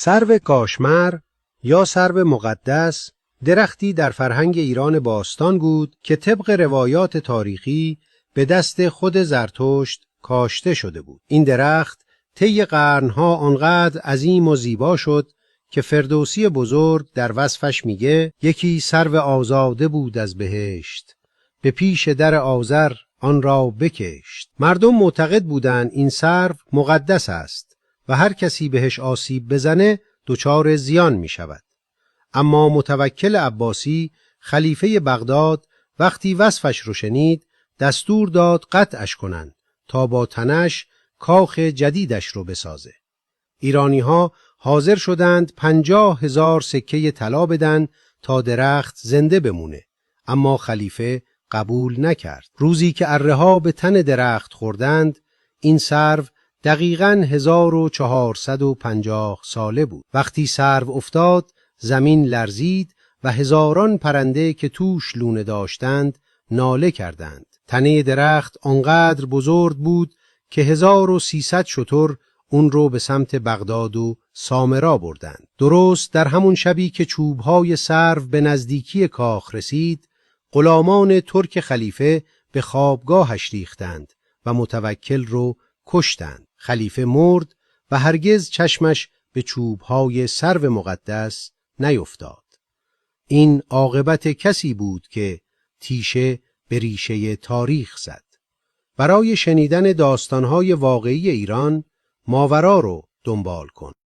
سرو کاشمر یا سرو مقدس درختی در فرهنگ ایران باستان بود که طبق روایات تاریخی به دست خود زرتشت کاشته شده بود. این درخت طی قرنها آنقدر عظیم و زیبا شد که فردوسی بزرگ در وصفش میگه یکی سرو آزاده بود از بهشت، به پیش در آذر آن را بکشت. مردم معتقد بودند این سرو مقدس است و هر کسی بهش آسیب بزنه دچار زیان می شود. اما متوکل عباسی خلیفه بغداد وقتی وصفش رو شنید دستور داد قطعش کنند تا با تنش کاخ جدیدش رو بسازه. ایرانی ها حاضر شدند 50,000 سکه طلا بدن تا درخت زنده بمونه، اما خلیفه قبول نکرد. روزی که اره ها به تن درخت خوردند این سرو دقیقاً 1450 ساله بود. وقتی سرو افتاد زمین لرزید و هزاران پرنده که توش لونه داشتند ناله کردند. تنه درخت آنقدر بزرگ بود که 1300 شتر اون رو به سمت بغداد و سامرا بردند. درست در همون شبی که چوبهای سرو به نزدیکی کاخ رسید، غلامان ترک خلیفه به خوابگاهش ریختند و متوکل رو کشتند. خلیفه مرد و هرگز چشمش به چوبهای سرو مقدس نیفتاد. این عاقبت کسی بود که تیشه به ریشه تاریخ زد. برای شنیدن داستانهای واقعی ایران ماورا رو دنبال کن.